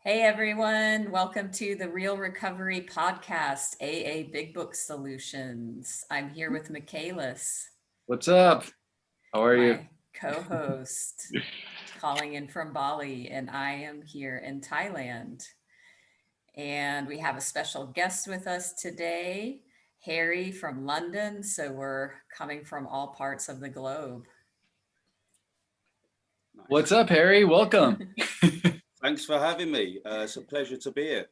Hey everyone, welcome to the Real Recovery Podcast, AA Big Book Solutions. I'm here with Michaelis, What's up? How are you? my co-host, calling in from Bali, and I am here in Thailand. And we have a special guest with us today, Harry from London. So we're coming from all parts of the globe. Nice. What's up, Harry? Welcome. Thanks for having me. It's a pleasure to be here.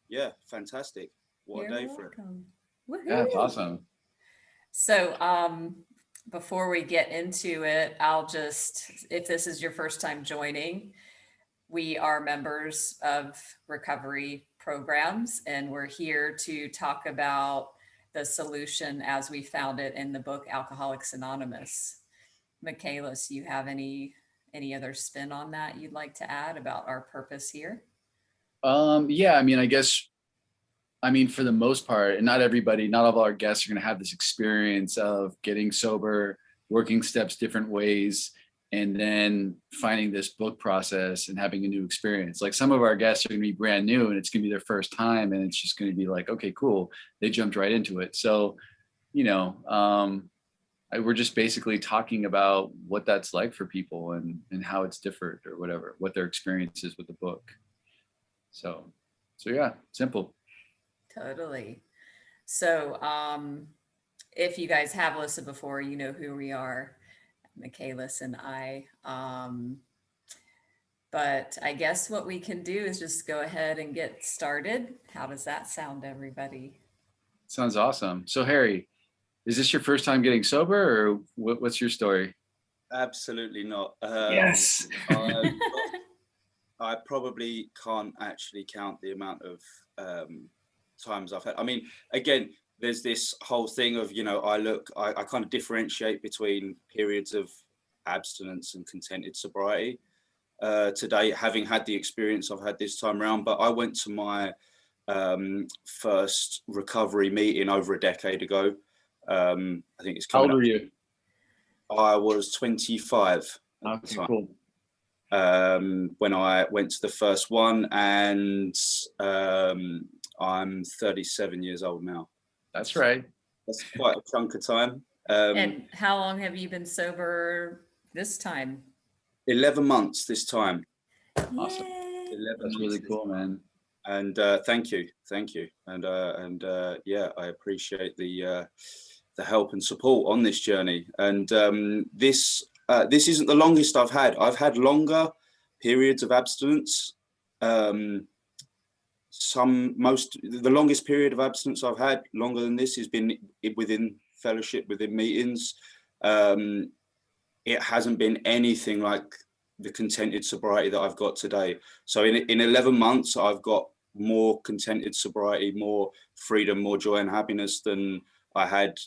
Yeah, fantastic. What You're a day for it. welcome. Yeah, it's Woohoo! awesome. So, before we get into it, if this is your first time joining, we are members of recovery programs, and we're here to talk about the solution as we found it in the book Alcoholics Anonymous. Michaelis, you have any other spin on that you'd like to add about our purpose here? Yeah, for the most part, and not everybody, not all of our guests are going to have this experience of getting sober, working steps different ways, and then finding this book process and having a new experience. Like some of our guests are going to be brand new and it's going to be their first time, and it's just going to be like, okay, cool. They jumped right into it. So, we're just basically talking about what that's like for people and how it's different or whatever, what their experience is with the book. So yeah, simple. Totally. So, if you guys have listened before, you know who we are, Michaelis and I. But I guess what we can do is just go ahead and get started. How does that sound, everybody? Sounds awesome. So Harry, is this your first time getting sober, or what's your story? Absolutely not. Yes. I probably can't actually count the amount of times I've had. I mean, again, there's this whole thing of, I kind of differentiate between periods of abstinence and contented sobriety. Today, having had the experience I've had this time around, but I went to my first recovery meeting over a decade ago. I think it's How coming old up. were you? I was 25 at the Okay, time. cool. When I went to the first one, and I'm 37 years old now. That's right. That's quite a chunk of time. And how long have you been sober this time? 11 months this time. Awesome. Yay. 11 That's months really this cool, time. man. And thank you, and yeah, I appreciate the help and support on this journey. And this isn't the longest I've had. I've had longer periods of abstinence. The longest period of abstinence I've had, longer than this, has been within fellowship, within meetings. It hasn't been anything like the contented sobriety that I've got today. So in 11 months, I've got more contented sobriety, more freedom, more joy and happiness than I had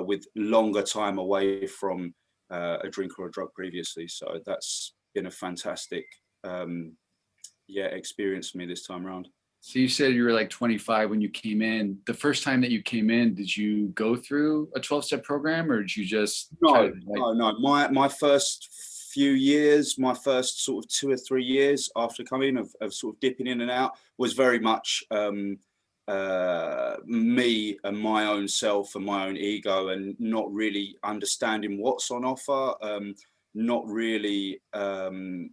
with longer time away from a drink or a drug previously. So that's been a fantastic experience for me this time around. So you said you were like 25 when you came in. The first time that you came in, did you go through a 12-step program, or did you just No. My first few years, my first sort of 2 or 3 years after coming of sort of dipping in and out was very much me and my own self and my own ego, and not really understanding what's on offer, not really I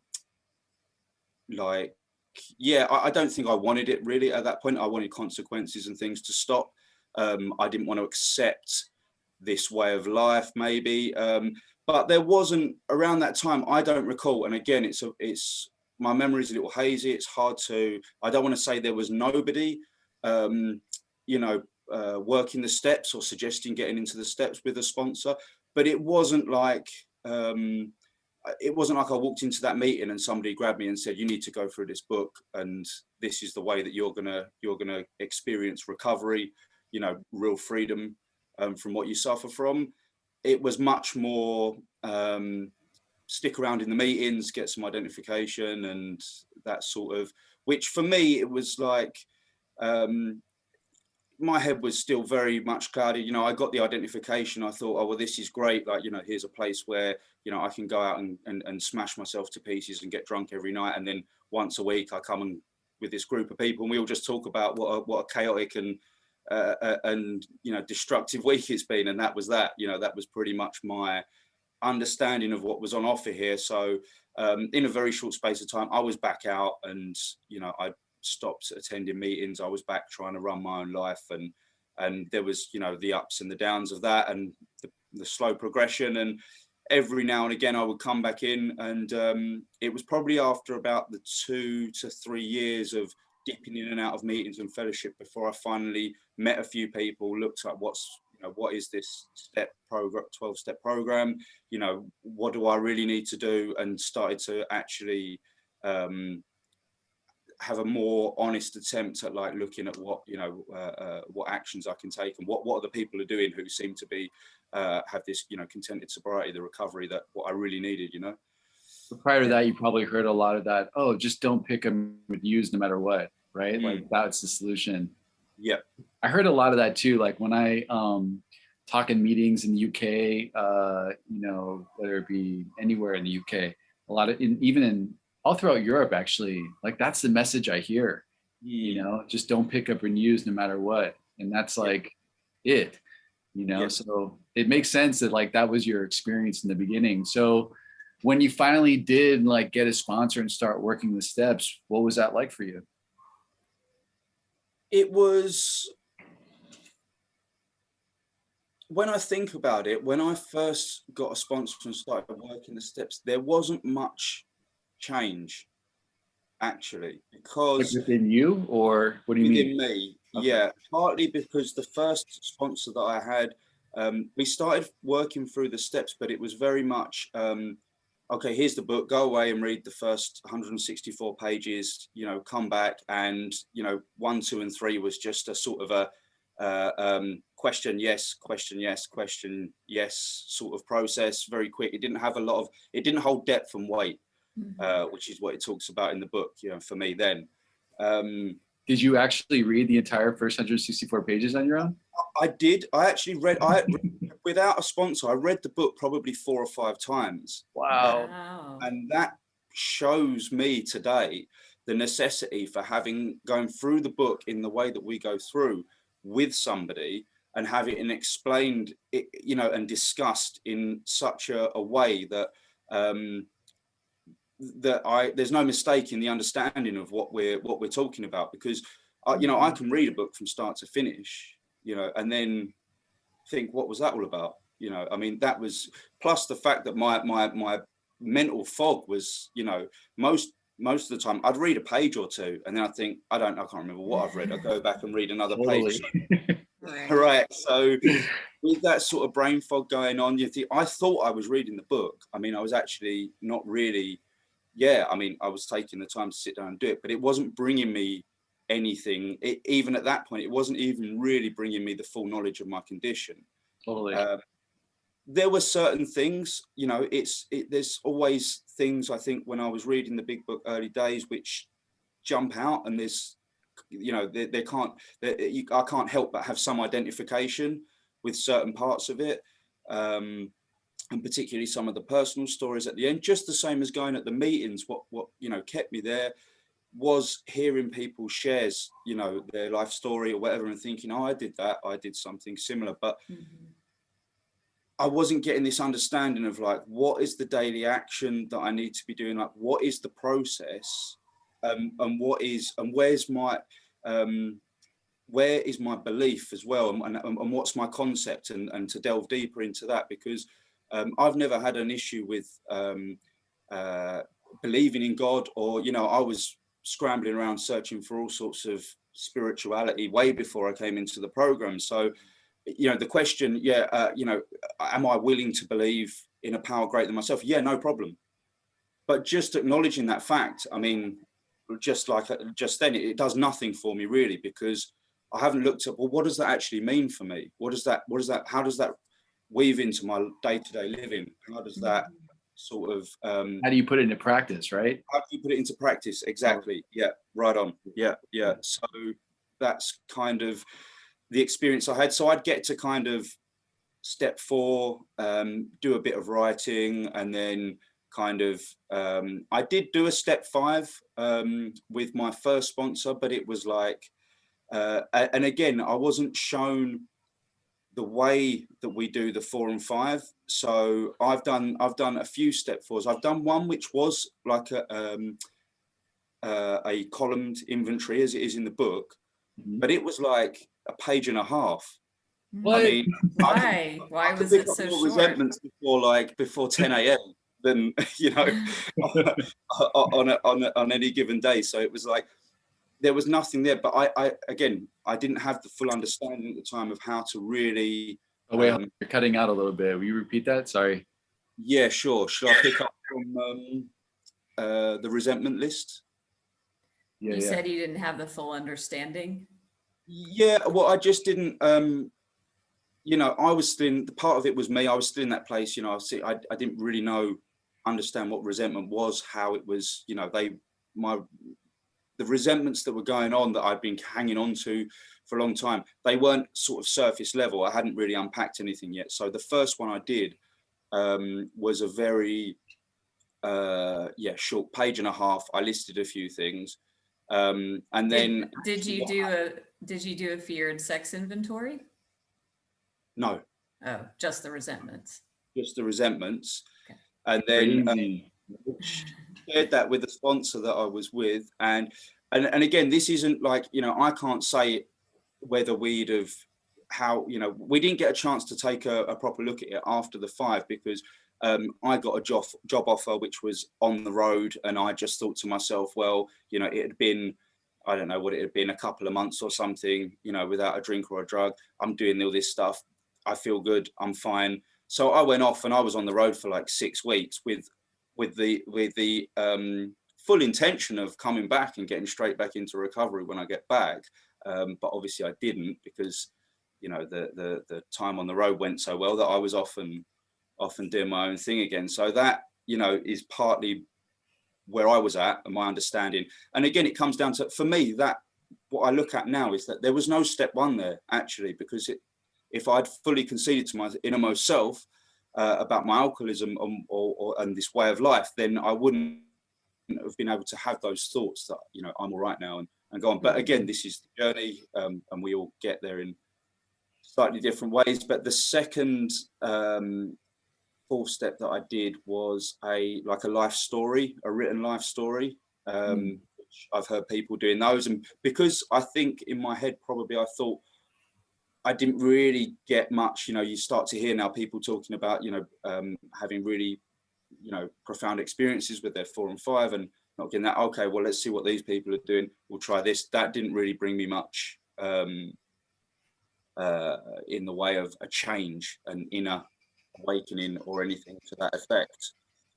don't think I wanted it really at that point. I wanted consequences and things to stop. I didn't want to accept this way of life, maybe. But there wasn't, around that time, I don't recall. And again, it's my memory's a little hazy. It's hard to, I don't want to say there was nobody, working the steps or suggesting getting into the steps with a sponsor. But it wasn't like I walked into that meeting and somebody grabbed me and said, you need to go through this book, and this is the way that you're gonna experience recovery, real freedom from what you suffer from. It was much more stick around in the meetings, get some identification and that sort of, which for me, it was like, my head was still very much clouded. You know, I got the identification. I thought, oh, well, this is great. Like, you know, here's a place where, you know, I can go out and smash myself to pieces and get drunk every night. And then once a week I come and with this group of people and we all just talk about what a chaotic and you know, destructive week it's been. And that was that. You know, that was pretty much my understanding of what was on offer here. So in a very short space of time, I was back out, and you know, I stopped attending meetings. I was back trying to run my own life, and there was, you know, the ups and the downs of that, and the slow progression. And every now and again I would come back in, and it was probably after about the 2 to 3 years of dipping in and out of meetings and fellowship before I finally met a few people, looked at what is this step program, 12-step program, you know, what do I really need to do, and started to actually have a more honest attempt at like looking at what, you know, what actions I can take, and what other people are doing who seem to be have this, you know, contented sobriety, the recovery, that what I really needed, you know. But prior to that, you probably heard a lot of that. Oh, just don't pick them with use no matter what, right? Like that's the solution. Yeah, I heard a lot of that too. Like when I talk in meetings in the UK, you know, whether it be anywhere in the UK, a lot of even in all throughout Europe, actually, like that's the message I hear. You know, just don't pick up and use no matter what, and that's like it. You know, so it makes sense that like that was your experience in the beginning. So when you finally did like get a sponsor and start working the steps, what was that like for you? it was, when I think about it, when I first got a sponsor and started working the steps, there wasn't much change actually, because Like within you, or what do you mean? within me, Okay. yeah, partly because the first sponsor that I had, we started working through the steps, but it was very much okay, here's the book, go away and read the first 164 pages, you know, come back, and you know, 1, 2 and 3 was just a sort of a question yes, question yes, question yes sort of process, very quick. It didn't have a lot of, it didn't hold depth and weight, which is what it talks about in the book, you know, for me then. Did you actually read the entire first 164 pages on your own? I did. I actually read, without a sponsor, I read the book probably 4 or 5 times. Wow. Wow. And that shows me today the necessity for going through the book in the way that we go through with somebody, and have it explained, you know, and discussed in such a way that there's no mistake in the understanding of what we're talking about, because you know, I can read a book from start to finish, you know, and then think, what was that all about? You know, I mean, that was, plus the fact that my mental fog was, you know, most of the time I'd read a page or two and then I think, I can't remember what I've read. I go back and read another page. Right. So with that sort of brain fog going on, I thought I was reading the book. I mean, I was actually not really. Yeah, I mean, I was taking the time to sit down and do it, but it wasn't bringing me anything. Even at that point, it wasn't even really bringing me the full knowledge of my condition. Totally. There were certain things, you know, there's always things, I think, when I was reading the big book early days, which jump out, and there's, you know, I can't help but have some identification with certain parts of it. And particularly some of the personal stories at the end, just the same as going at the meetings. What you know, kept me there was hearing people shares, you know, their life story or whatever, and thinking, oh, I did that, I did something similar. But I wasn't getting this understanding of like, what is the daily action that I need to be doing? Like, what is the process? And where's my where is my belief as well, and what's my concept, and to delve deeper into that, because I've never had an issue with believing in God, or, you know, I was scrambling around searching for all sorts of spirituality way before I came into the program. So, you know, the question, you know, am I willing to believe in a power greater than myself? Yeah, no problem. But just acknowledging that fact, I mean, just then, it does nothing for me really, because I haven't looked at, well, what does that actually mean for me? How does that weave into my day-to-day living? How does that sort of how do you put it into practice, right? how do you put it into practice? Exactly. Yeah, right on. Yeah. So that's kind of the experience I had. So I'd get to kind of step 4, do a bit of writing, and then kind of I did do a step 5 with my first sponsor, but it was like and again, I wasn't shown the way that we do the 4 and 5. So I've done a few step 4s. I've done one which was like a columned inventory, as it is in the book, but it was like a page and a half. What? I mean, Why was it so short? Resentments before 10 a.m. than on any given day. So it was like there was nothing there. But I didn't have the full understanding at the time of how to really. Oh wait, you're cutting out a little bit. Will you repeat that? Sorry. Yeah, sure. Should I pick up from the resentment list? Yeah, You said you didn't have the full understanding. Yeah, well, I just didn't. I was still in, the part of it was me. I was still in that place. I didn't really understand what resentment was, how it was. The resentments that were going on that I'd been hanging on to for a long time, they weren't sort of surface level. I hadn't really unpacked anything yet. So the first one I did was a very short page and a half. I listed a few things, and then did you do a fear and sex inventory? No. Oh, just the resentments. Just the resentments, okay. And then shared that with the sponsor that I was with, and again, this isn't like I can't say whether we'd have we didn't get a chance to take a proper look at it after the 5 because I got a job offer which was on the road, and I just thought to myself, well, it had been, I don't know what it had been, a couple of months or something, without a drink or a drug. I'm doing all this stuff. I feel good. I'm fine. So I went off and I was on the road for like 6 weeks with the full intention of coming back and getting straight back into recovery when I get back. But obviously I didn't because, the time on the road went so well that I was often doing my own thing again. So that, is partly where I was at and my understanding. And again, it comes down to, for me, that what I look at now is that there was no step 1 there actually, because if I'd fully conceded to my innermost self about my alcoholism and this way of life, then I wouldn't have been able to have those thoughts that, I'm all right now and go on. But again, this is the journey, and we all get there in slightly different ways. But the second 4th step that I did was a life story, a written life story. Which I've heard people doing those. And because I think in my head, probably I thought, I didn't really get much, you start to hear now people talking about, having really, profound experiences with their 4 and 5 and not getting that. Okay, well, let's see what these people are doing. We'll try this. That didn't really bring me much in the way of a change, an inner awakening or anything to that effect.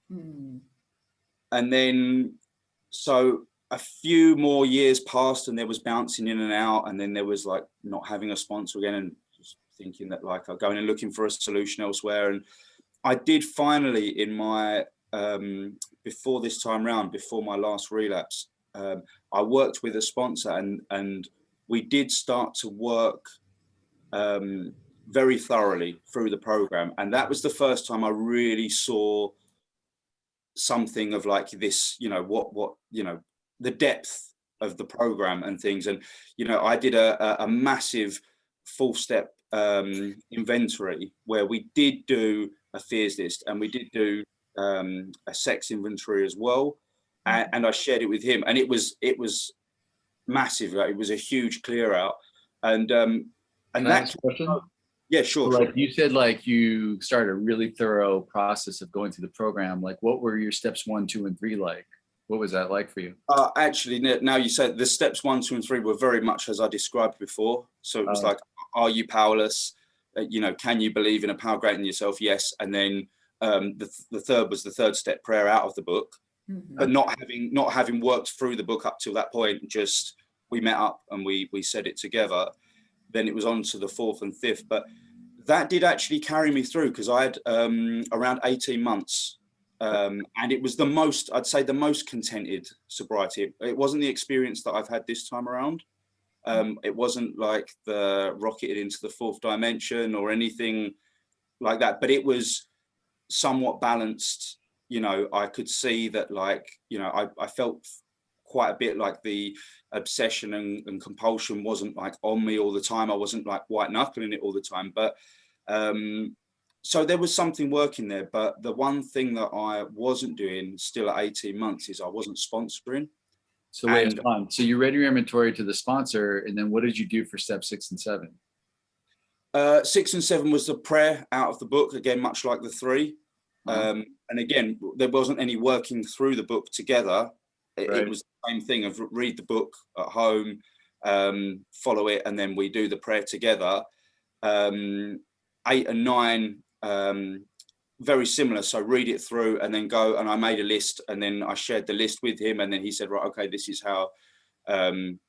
And then, so a few more years passed and there was bouncing in and out, and then there was like not having a sponsor again and just thinking that like I'm going and looking for a solution elsewhere. And I did finally in my before this time round, before my last relapse, I worked with a sponsor and we did start to work very thoroughly through the program. And that was the first time I really saw something of like this, what the depth of the program and things. And, I did a massive 4-step inventory where we did do a fears list and we did do a sex inventory as well. And I shared it with him, and it was massive. It was a huge clear out. And that question? Yeah, sure. So like you said, like you started a really thorough process of going through the program. Like what were your steps 1, 2, and 3 like? What was that like for you? Actually, now you said the steps 1, 2, and 3 were very much as I described before. So it was like, are you powerless? Can you believe in a power greater than yourself? Yes. And then the third was the 3rd step prayer out of the book, but not having worked through the book up till that point. Just we met up and we said it together. Then it was on to the 4th and 5th, but that did actually carry me through because I had around 18 months. And it was I'd say the most contented sobriety. It wasn't the experience that I've had this time around. It wasn't like the rocketed into the fourth dimension or anything like that, but it was somewhat balanced. You know, I could see that, like, you know, I felt quite a bit like the obsession and compulsion wasn't like on me all the time. I wasn't like white knuckling it all the time, but so there was something working there. But the one thing that I wasn't doing still at 18 months is I wasn't sponsoring. So wait, And hold on. So you read your inventory to the sponsor, and then what did you do for step 6 and 7? 6 and 7 was the prayer out of the book, again, much like the 3. And again, there wasn't any working through the book together. It was the same thing of read the book at home, follow it, and then we do the prayer together. 8 and 9, very similar. So read it through and then go. And I made a list, and then I shared the list with him. And then he said, right, okay, this is how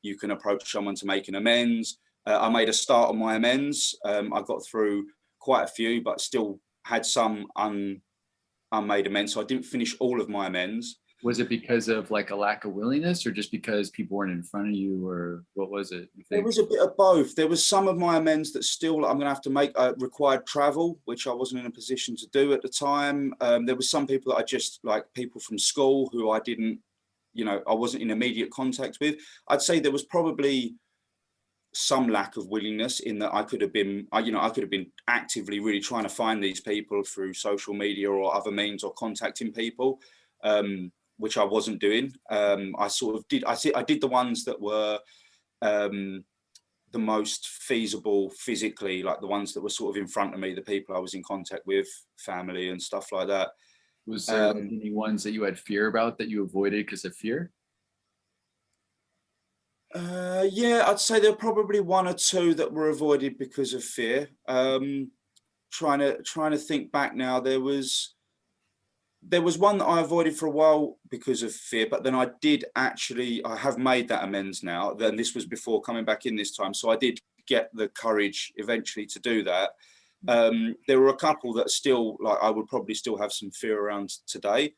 you can approach someone to make an amends. I made a start on my amends. I got through quite a few, but still had some unmade amends. So I didn't finish all of my amends. Was it because of like a lack of willingness, or just because people weren't in front of you, or what was it? There was a bit of both. There was some of my amends that still I'm going to have to make required travel, which I wasn't in a position to do at the time. There was some people that I just, like people from school who I didn't, you know, I wasn't in immediate contact with. I'd say there was probably some lack of willingness in that I could have been, you know, I could have been actively really trying to find these people through social media or other means, or contacting people, which I wasn't doing. I sort of did, I did the ones that were the most feasible physically, like the ones that were sort of in front of me, the people I was in contact with, family and stuff like that. Was there like any ones that you had fear about that you avoided because of fear? Yeah, I'd say there were probably 1 or 2 that were avoided because of fear. Trying to think back now, there was one that I avoided for a while because of fear, but then I have made that amends now. Then this was before coming back in this time, so I did get the courage eventually to do that. There were a couple that still, like, I would probably still have some fear around today,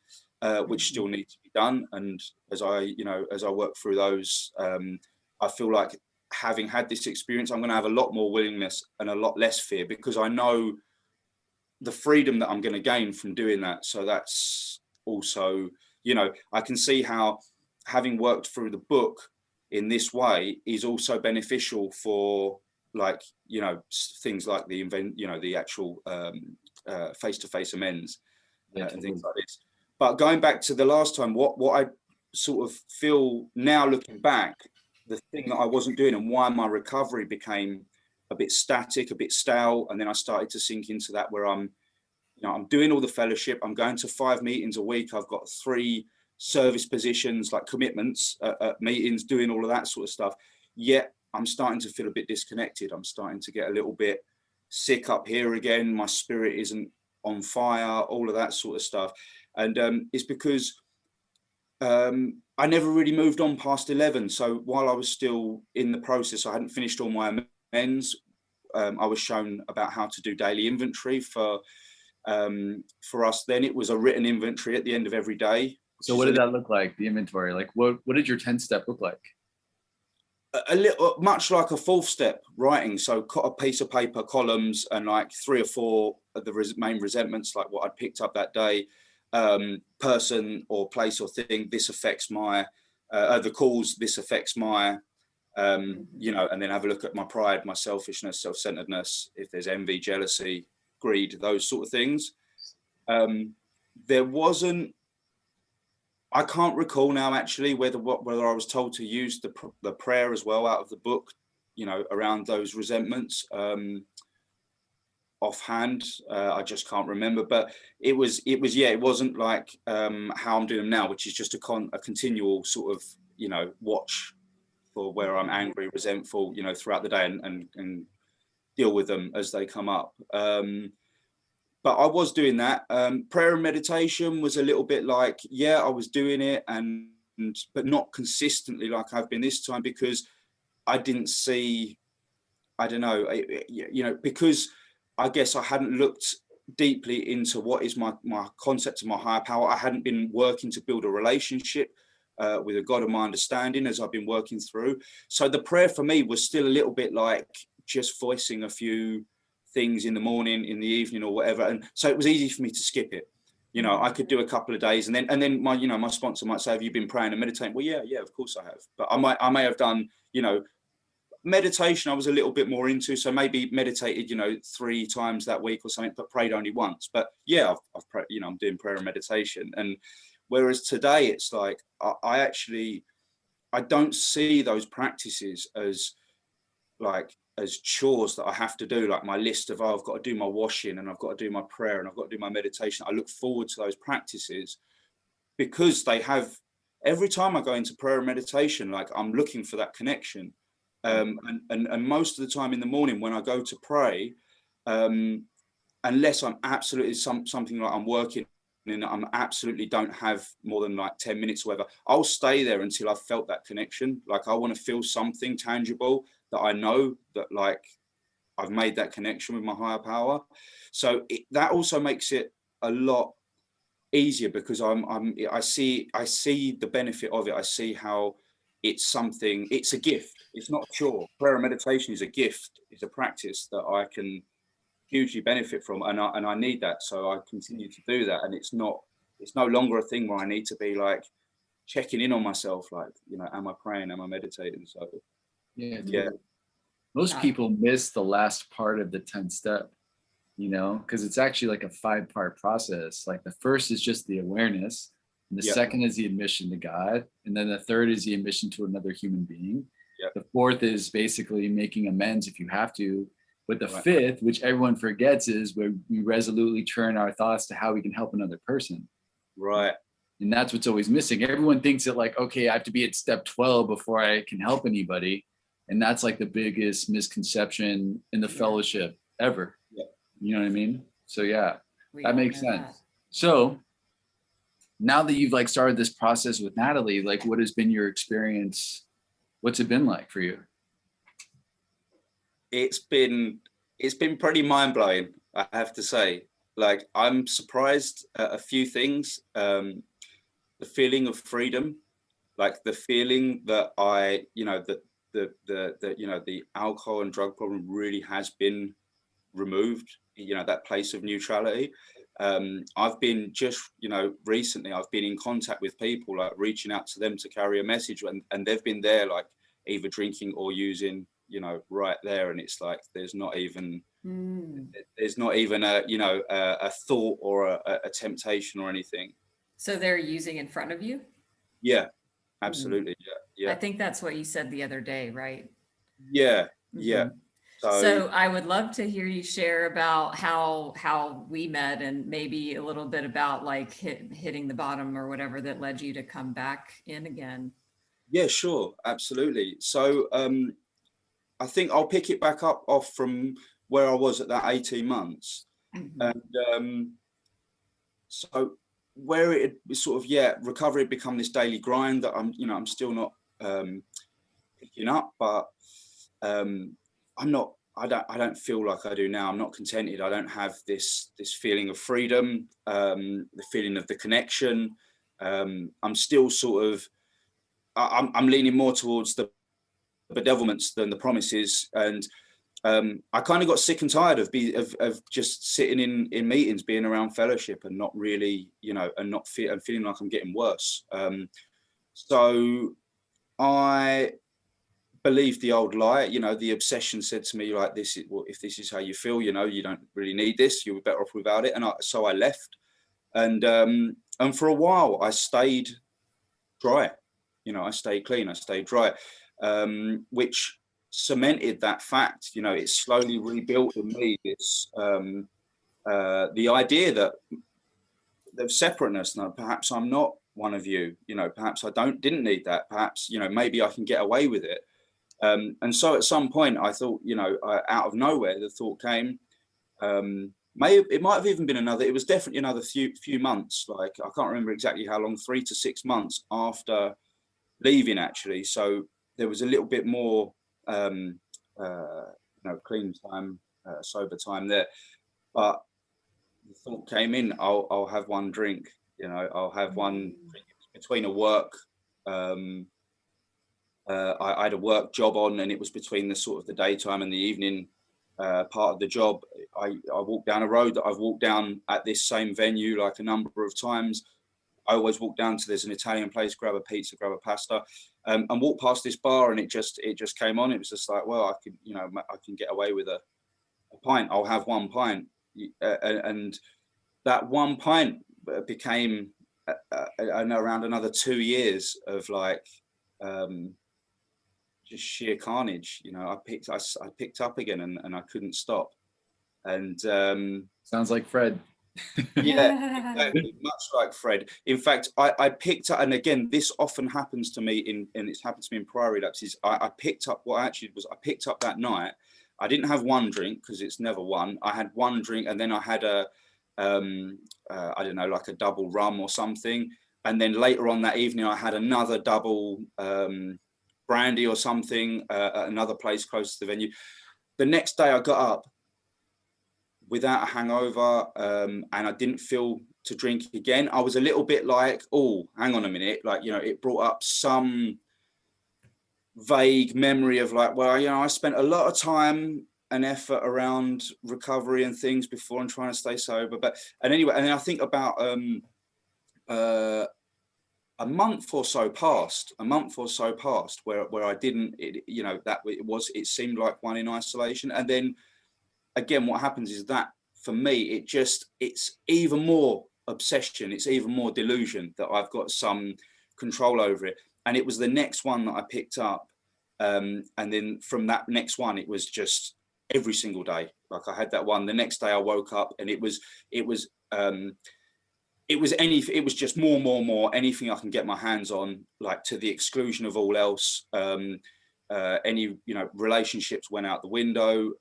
which still need to be done. And as I work through those, I feel like, having had this experience, I'm going to have a lot more willingness and a lot less fear, because I know the freedom that I'm going to gain from doing that. So that's also, you know, I can see how having worked through the book in this way is also beneficial for, like, you know, things like the actual face-to-face amends and things like this. But going back to the last time, what I sort of feel now looking back, the thing that I wasn't doing and why my recovery became a bit static, a bit stale, and then I started to sink into that where I'm doing all the fellowship, I'm going to 5 meetings a week, I've got 3 service positions, like commitments at meetings, doing all of that sort of stuff. Yet I'm starting to feel a bit disconnected. I'm starting to get a little bit sick up here again. My spirit isn't on fire, all of that sort of stuff. And it's because I never really moved on past 11. So while I was still in the process, I hadn't finished all my amends. I was shown about how to do daily inventory for us. Then it was a written inventory at the end of every day. So what did that look like, the inventory? Like what did your 10 step look like? A little, much like a 4th step writing. So cut a piece of paper, columns, and like 3 or 4 of the main resentments, like what I'd picked up that day, person or place or thing. This affects my, the cause, this affects my, you know, and then have a look at my pride, my selfishness, self-centeredness, if there's envy, jealousy, greed, those sort of things. There wasn't, I can't recall now actually whether I was told to use the prayer as well out of the book, you know, around those resentments. Offhand, I just can't remember. But it wasn't like how I'm doing them now, which is just a continual sort of, you know, watch for where I'm angry, resentful, you know, throughout the day and deal with them as they come up. But I was doing that. Prayer and meditation was a little bit like, yeah, I was doing it, but not consistently like I've been this time, because I didn't see, I don't know, you know, because I guess I hadn't looked deeply into what is my concept of my higher power. I hadn't been working to build a relationship with a God of my understanding as I've been working through. So the prayer for me was still a little bit like just voicing a few things in the morning, in the evening, or whatever. And so it was easy for me to skip it. You know, I could do a couple of days, and then my, you know, my sponsor might say, "Have you been praying and meditating?" Well, yeah, of course I have. But I may have done, you know, meditation I was a little bit more into, so maybe meditated, you know, 3 times that week or something, but prayed only once. But yeah, I've prayed, you know, I'm doing prayer and meditation. And whereas today it's like I don't see those practices as like as chores that I have to do, like my list of, oh, I've got to do my washing and I've got to do my prayer and I've got to do my meditation. I look forward to those practices because they have, every time I go into prayer and meditation, like I'm looking for that connection. And most of the time in the morning when I go to pray, unless I'm absolutely something like I'm working and I absolutely don't have more than like 10 minutes or whatever, I'll stay there until I've felt that connection. Like I want to feel something tangible that I know that like I've made that connection with my higher power. So that also makes it a lot easier because I see the benefit of it. I see how it's something, it's a gift. It's not a chore. Prayer and meditation is a gift. It's a practice that I can hugely benefit from, and I need that. So I continue to do that, and it's no longer a thing where I need to be like checking in on myself, like, you know, am I praying, am I meditating? So yeah. Most people miss the last part of the 10th step, you know, because it's actually like a 5-part process. Like the first is just the awareness, and the second is the admission to God, and then the third is the admission to another human being. The fourth is basically making amends if you have to. But the fifth, which everyone forgets, is where we resolutely turn our thoughts to how we can help another person. Right. And that's what's always missing. Everyone thinks that like, okay, I have to be at step 12 before I can help anybody. And that's like the biggest misconception in the fellowship ever. You know what I mean? So yeah, that makes sense. So now that you've like started this process with Natalie, like what has been your experience? What's it been like for you? It's been pretty mind-blowing, I have to say. Like I'm surprised at a few things. The feeling of freedom, like the feeling that you know, that the you know, the alcohol and drug problem really has been removed, you know, that place of neutrality. I've been just, you know, recently I've been in contact with people, like reaching out to them to carry a message, and they've been there like either drinking or using, you know, right there, and it's like there's not even a, you know, a thought or a temptation or anything. So they're using in front of you? Yeah, absolutely. Yeah. I think that's what you said the other day, right? Yeah. So I would love to hear you share about how we met, and maybe a little bit about like hitting the bottom or whatever that led you to come back in again. Yeah, sure. Absolutely. So I think I'll pick it back up off from where I was at that 18 months. And so where it sort of, recovery had become this daily grind that I'm still not picking up, but I don't feel like I do now. I'm not contented. I don't have this feeling of freedom, the feeling of the connection. I'm still sort of, I'm leaning more towards the bedevilments than the promises. And I kind of got sick and tired of just sitting in meetings, being around fellowship and not really, you know, and feeling like I'm getting worse. So I believed the old lie, you know, the obsession said to me like, if this is how you feel, you know, you don't really need this, you're better off without it. And so I left, and for a while I stayed dry, you know, I stayed clean, I stayed dry, which cemented that fact. You know, it slowly rebuilt in me this the idea that the separateness. No, perhaps I'm not one of you. You know, perhaps I didn't need that. Perhaps, you know, maybe I can get away with it. And so at some point I thought, you know, out of nowhere, the thought came, it might have even been it was definitely another few months. Like, I can't remember exactly how long, 3 to 6 months after leaving, actually. So there was a little bit more, you know, clean time, sober time there. But the thought came in, I'll have one drink, you know, I'll have one drink between a work I had a work job on, and it was between the sort of the daytime and the evening part of the job. I walked down a road that I've walked down at this same venue like a number of times. I always walk down to, there's an Italian place, grab a pizza, grab a pasta, and walk past this bar, and it just came on. It was just like, well, I could, you know, I can get away with a pint. I'll have one pint, and that one pint became around another 2 years of like just sheer carnage. You know, I picked up again, and I couldn't stop. And sounds like Fred. yeah, exactly, much like Fred. In fact, I picked up, and again, this often happens to me and it's happened to me in prior relapses. I picked up what actually was, I picked up that night. I didn't have one drink because it's never one. I had one drink, and then I had a I don't know, like a double rum or something. And then later on that evening, I had another double brandy or something at another place close to the venue. The next day I got up without a hangover, and I didn't feel to drink again. I was a little bit like, oh, hang on a minute. Like, you know, it brought up some vague memory of like, well, you know, I spent a lot of time and effort around recovery and things before and trying to stay sober. And anyway, and then I think about a month or so passed where I didn't, you know, that it seemed like one in isolation. And then again, what happens is that for me, it's even more obsession. It's even more delusion that I've got some control over it. And it was the next one that I picked up. And then from that next one, it was just every single day. Like I had that one, the next day I woke up, and it was just more, anything I can get my hands on, like to the exclusion of all else. Any, you know, relationships went out the window.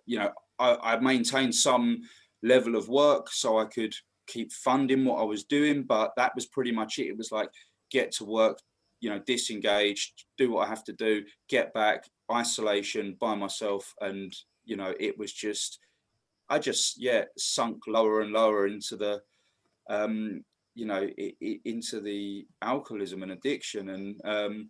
You know, I maintained some level of work so I could keep funding what I was doing, but that was pretty much it. It was like, get to work, you know, disengage, do what I have to do, get back, isolation by myself. And, you know, it was just, I just, sunk lower and lower into the, you know, into the alcoholism and addiction. And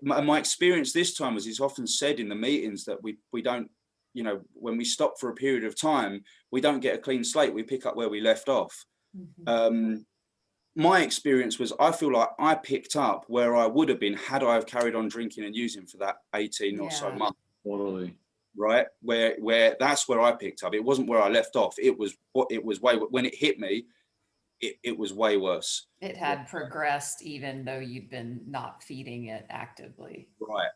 my experience this time was, it's often said in the meetings that we don't, you know, when we stop for a period of time, we don't get a clean slate. We pick up where we left off. Mm-hmm. My experience was, I feel like I picked up where I would have been had I have carried on drinking and using for that 18 or so months. Totally. Right, where that's where I picked up. It wasn't where I left off. It was way, when it hit me, it was way worse. It had progressed even though you'd been not feeding it actively. Right.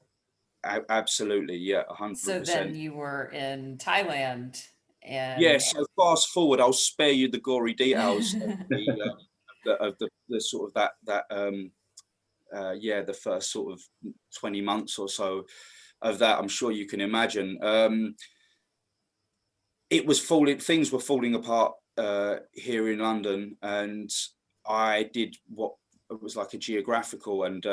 Absolutely. Yeah. 100%. So then you were in Thailand, and yeah. So fast forward, I'll spare you the gory details of the sort of that the first sort of 20 months or so of that. I'm sure you can imagine. Things were falling apart here in London, and I did what was like a geographical, and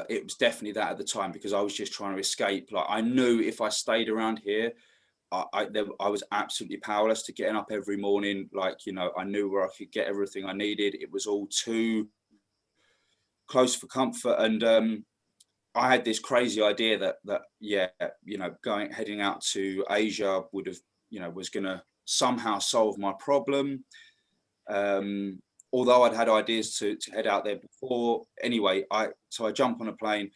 it was definitely that at the time, because I was just trying to escape. Like, I knew if I stayed around here, I was absolutely powerless to getting up every morning. Like, you know, I knew where I could get everything I needed. It was all too close for comfort. And I had this crazy idea that you know, heading out to Asia would have, you know, was going to somehow solve my problem. Although I'd had ideas to head out there before. Anyway, so I jump on a plane,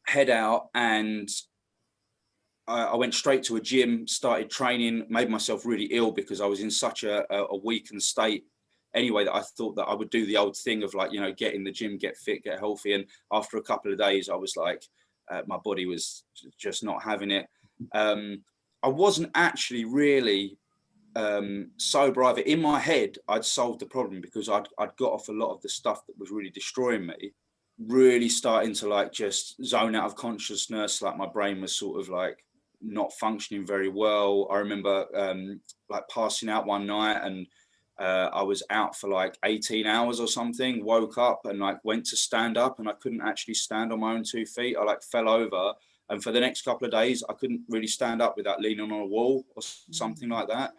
head out, and I went straight to a gym, started training, made myself really ill because I was in such a weakened state anyway, that I thought that I would do the old thing of, like, you know, get in the gym, get fit, get healthy. And after a couple of days, I was like, my body was just not having it. I wasn't actually really sober either. In my head, I'd solved the problem because I'd got off a lot of the stuff that was really destroying me, really starting to like just zone out of consciousness. Like, my brain was sort of like not functioning very well. I remember like passing out one night, and I was out for like 18 hours or something, woke up and like went to stand up, and I couldn't actually stand on my own 2 feet. I like fell over, and for the next couple of days I couldn't really stand up without leaning on a wall or something like that.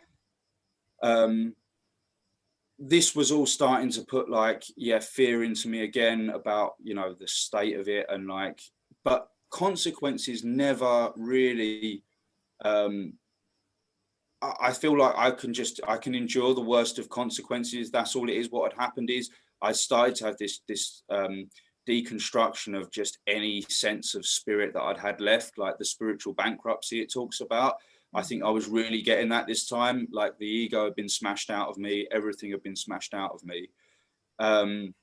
this was all starting to put like, fear into me again about, you know, the state of it, and like, but consequences never really, I feel like I can endure the worst of consequences. That's all it is. What had happened is I started to have this deconstruction of just any sense of spirit that I'd had left, like the spiritual bankruptcy it talks about. I think I was really getting that this time. Like the ego had been smashed out of me. Everything had been smashed out of me. And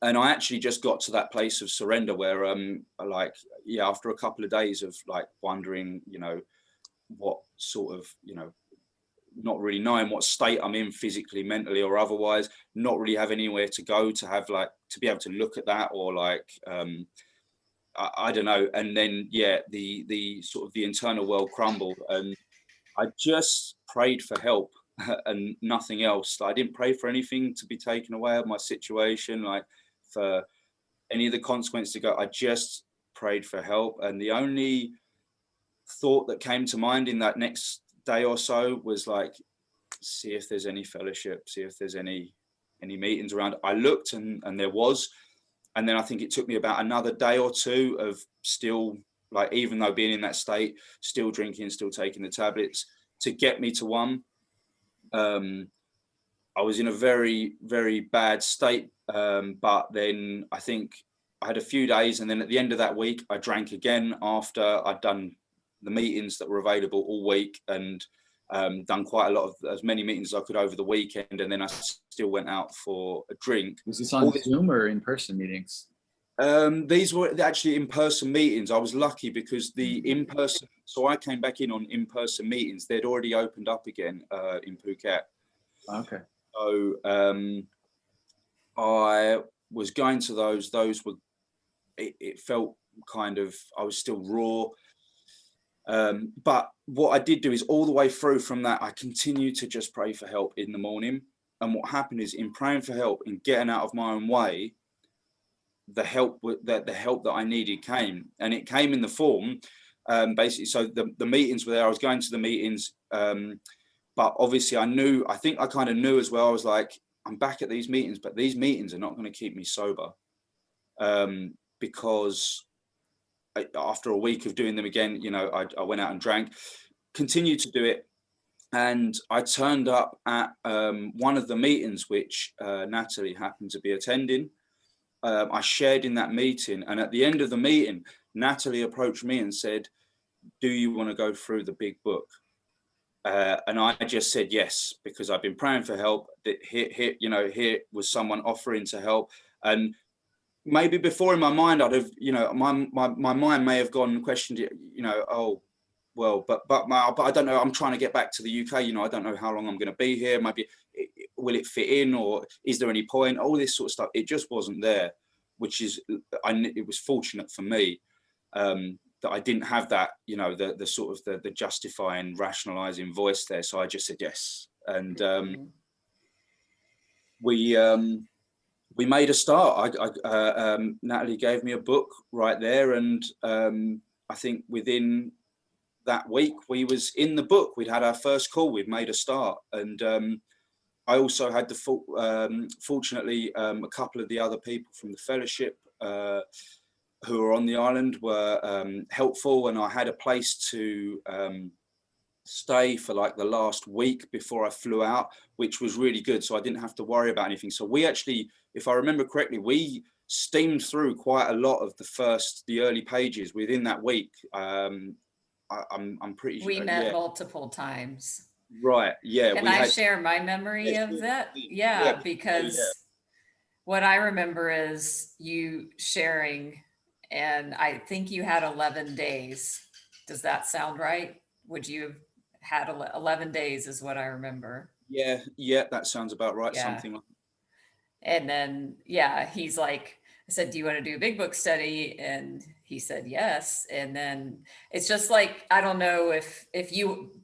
I actually just got to that place of surrender where, like, after a couple of days of like wondering, you know, what sort of, you know, not really knowing what state I'm in physically, mentally, or otherwise, not really have anywhere to go to have like, to be able to look at that, or like, I don't know. And then, the sort of the internal world crumbled, and I just prayed for help and nothing else. I didn't pray for anything to be taken away of my situation, like for any of the consequences to go. I just prayed for help. And the only thought that came to mind in that next day or so was like, see if there's any fellowship, see if there's any meetings around. I looked, and there was. And then I think it took me about another day or two of still, like, even though being in that state, still drinking, still taking the tablets, to get me to one. I was in a very, very bad state. But then I think I had a few days, and then at the end of that week, I drank again after I'd done the meetings that were available all week, and done quite a lot of, as many meetings as I could over the weekend. And then I still went out for a drink. Was this on Zoom or in-person meetings? These were actually in-person meetings. I was lucky because the in-person, so I came back in on in-person meetings. They'd already opened up again in Phuket. Okay. So I was going to those. Those were, it felt kind of, I was still raw. But what I did do is all the way through from that, I continued to just pray for help in the morning. And what happened is, in praying for help and getting out of my own way, the help that I needed came, and it came in the form, basically. So the meetings were there. I was going to the meetings, but obviously I think I kind of knew as well. I was like, I'm back at these meetings, but these meetings are not going to keep me sober, because after a week of doing them again, you know, I went out and drank, continued to do it. And I turned up at one of the meetings, which Natalie happened to be attending. I shared in that meeting, and at the end of the meeting, Natalie approached me and said, do you want to go through the big book? And I just said yes, because I've been praying for help. Here was someone offering to help. And maybe before, in my mind, I'd have, you know, my mind may have gone and questioned it, you know, oh, well, but I don't know. I'm trying to get back to the UK. You know, I don't know how long I'm going to be here. Maybe will it fit in, or is there any point? All this sort of stuff. It just wasn't there, which is, it was fortunate for me that I didn't have that, you know, the sort of the justifying, rationalizing voice there. So I just said yes, and we made a start. Natalie gave me a book right there, and I think within that week we was in the book. We'd had our first call. We'd made a start, and I also had fortunately a couple of the other people from the fellowship who were on the island were helpful, and I had a place to stay for like the last week before I flew out, which was really good. So I didn't have to worry about anything. So we actually, if I remember correctly, we steamed through quite a lot of the early pages within that week. I'm pretty sure we met multiple times. Right. Yeah. And I share my memory of that. Yeah, because what I remember is you sharing, and I think you had 11 days. Does that sound right? Would you have had 11 days is what I remember. Yeah, that sounds about right. Yeah. Something like that. And then, he's like, I said, do you want to do a big book study? And he said, yes. And then it's just like, I don't know if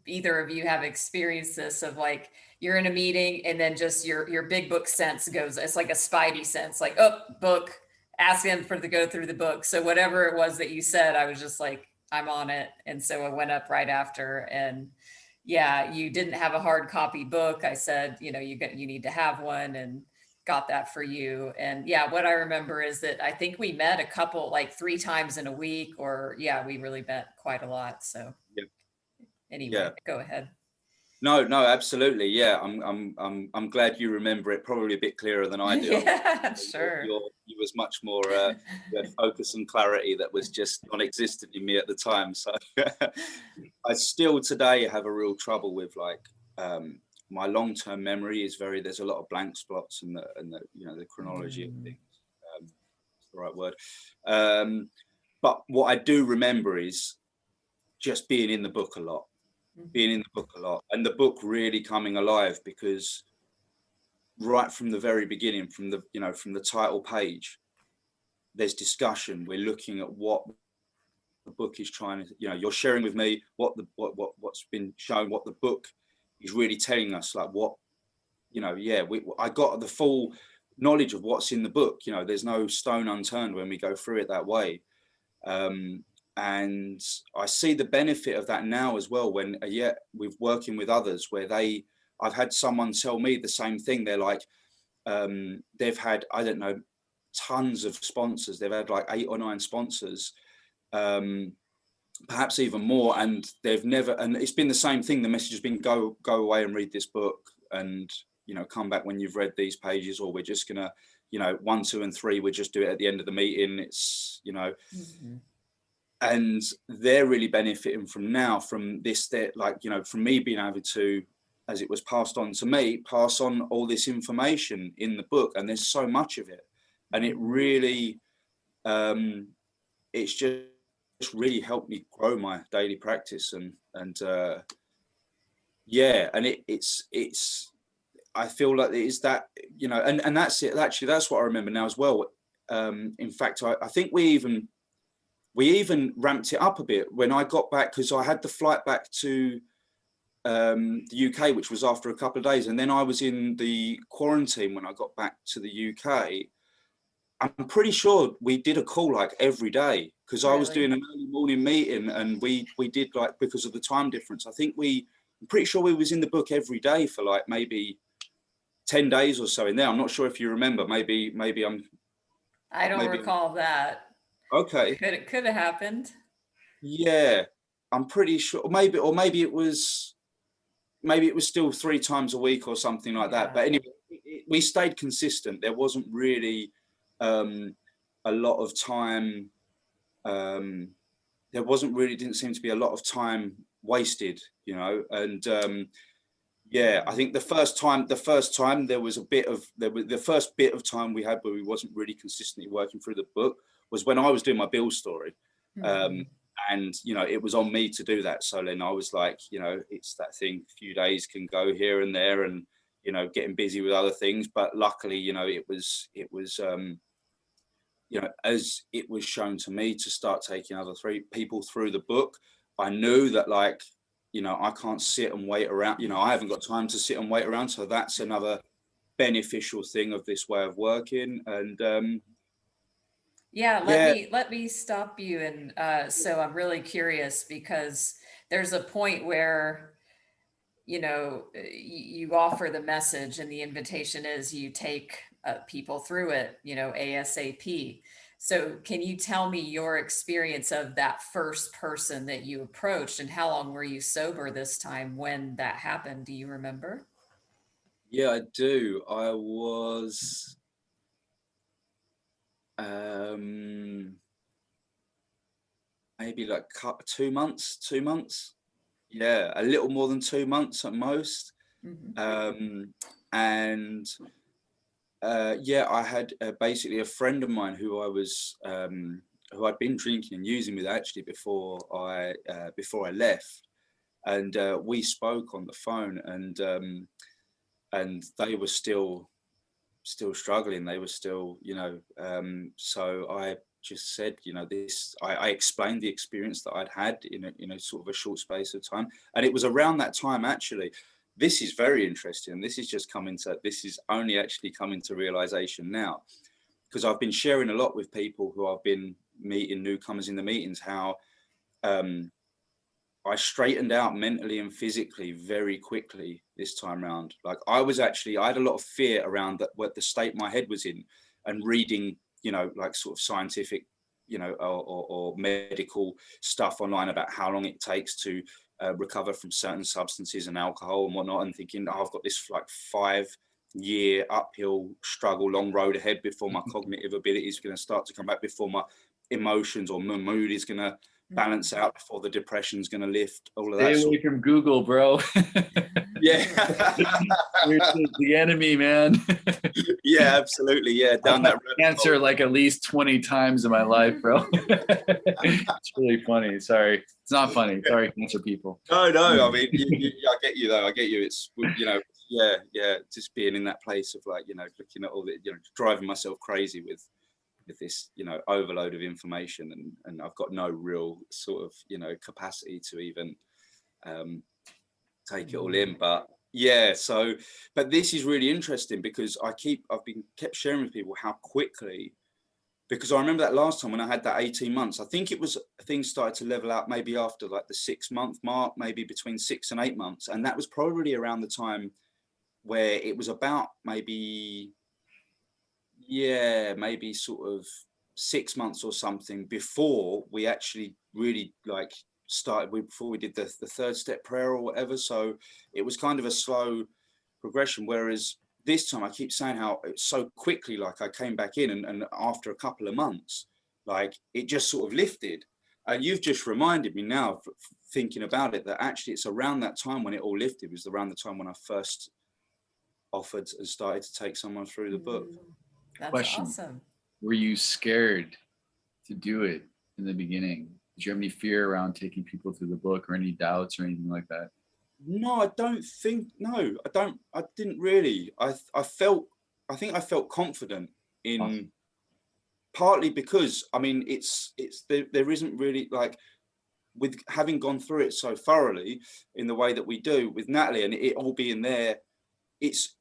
either of you have experienced this, of like, you're in a meeting and then just your big book sense goes, it's like a spidey sense, like, oh, book, ask him to go through the book. So whatever it was that you said, I was just like, I'm on it. And so I went up right after, and yeah, you didn't have a hard copy book. I said, you know, you need to have one, and got that for you. And yeah, what I remember is that I think we met a couple, like 3 times in a week, or yeah, we really met quite a lot. So Yeah. anyway, Yeah. go ahead. No, absolutely. Yeah, I'm glad you remember it probably a bit clearer than I do. Yeah, sure. You was much more you had focus and clarity that was just non-existent in me at the time. So I still today have a real trouble with like my long-term memory is there's a lot of blank spots and the you know the chronology of things. That's the right word. But what I do remember is just being in the book a lot. Being in the book a lot, and the book really coming alive, because right from the very beginning, from the title page, there's discussion. We're looking at what the book is trying to, you're sharing with me what's been shown, what the book is really telling us, like what, I got the full knowledge of what's in the book. There's no stone unturned when we go through it that way. And I see the benefit of that now as well, when with working with others where I've had someone tell me the same thing. They're like, they've had, I don't know, tons of sponsors. They've had like 8 or 9 sponsors, perhaps even more. And and it's been the same thing. The message has been go away and read this book, and, come back when you've read these pages, or we're just gonna, 1, 2, and 3, we just do it at the end of the meeting. It's, and they're really benefiting from this, from me being able to, as it was passed on to me, pass on all this information in the book. And there's so much of it, and it really, it's just really helped me grow my daily practice. And it's I feel like it is that, and that's it. Actually, that's what I remember now as well. In fact, I think we even ramped it up a bit when I got back, because I had the flight back to the UK, which was after a couple of days. And then I was in the quarantine when I got back to the UK. I'm pretty sure we did a call like every day, because I was doing an early morning meeting, and we did, like, because of the time difference, I'm pretty sure we was in the book every day for like maybe 10 days or so in there. I'm not sure if you remember. I don't recall that. Okay. Could have happened. Yeah, I'm pretty sure. Maybe it was still 3 times a week or something like that. But anyway, we stayed consistent. There wasn't really a lot of time. Didn't seem to be a lot of time wasted, and I think the first time there was the first bit of time we had where we wasn't really consistently working through the book was when I was doing my Bill story. And, it was on me to do that. So then I was like, it's that thing, a few days can go here and there, and, getting busy with other things. But luckily, it was as it was shown to me to start taking other 3 people through the book, I knew that, like, I can't sit and wait around. I haven't got time to sit and wait around. So that's another beneficial thing of this way of working. And let me stop you. And so I'm really curious, because there's a point where, you offer the message, and the invitation is you take people through it, ASAP. So can you tell me your experience of that first person that you approached, and how long were you sober this time when that happened? Do you remember? Yeah, I do. I was maybe like 2 months. Yeah, a little more than 2 months at most. And I had basically a friend of mine who who I'd been drinking and using with actually before I left, and we spoke on the phone, and they were still struggling. They were still, so I just said, I explained the experience that I'd had in a sort of a short space of time. And it was around that time, actually. This is very interesting. This is only actually coming to realization now, because I've been sharing a lot with people who I've been meeting, newcomers in the meetings, how I straightened out mentally and physically very quickly this time round. Like I had a lot of fear around that, what the state my head was in, and reading, you know, like sort of scientific, you know, or medical stuff online about how long it takes to recover from certain substances and alcohol and whatnot, and thinking, oh, I've got this like 5-year uphill struggle, long road ahead before my cognitive ability is going to start to come back, before my emotions or my mood is going to balance out, before the depression's going to lift, all of that. Stay away from Google, bro. Yeah. You're the enemy, man. Yeah, absolutely. Yeah, down that road. Cancer like at least 20 times in my life, bro. It's really funny. Sorry. It's not funny. Sorry, cancer people. No, I mean, I get you though. I get you. It's, you know, yeah, just being in that place of like, you know, looking at all the, you know, driving myself crazy with this, you know, overload of information, and I've got no real sort of, you know, capacity to even take it all in. But yeah, so, but this is really interesting because I've kept sharing with people how quickly, because I remember that last time when I had that 18 months, I think it was, things started to level out maybe after like the 6-month mark, maybe between 6 and 8 months. And that was probably around the time where it was about maybe sort of 6 months or something before we actually really like started, before we did the third step prayer or whatever. So it was kind of a slow progression, whereas this time I keep saying how it's so quickly, like I came back in and after a couple of months, like it just sort of lifted. And you've just reminded me now, thinking about it, that actually it's around that time when it all lifted, was around the time when I first offered and started to take someone through the book. That's Question. awesome. Were you scared to do it in the beginning? Did you have any fear around taking people through the book, or any doubts or anything like that? No, I don't think, no, I didn't really. I think I felt confident in, Awesome. Partly because, I mean, there isn't really, like, with having gone through it so thoroughly in the way that we do with Natalie, and it all being there, it's,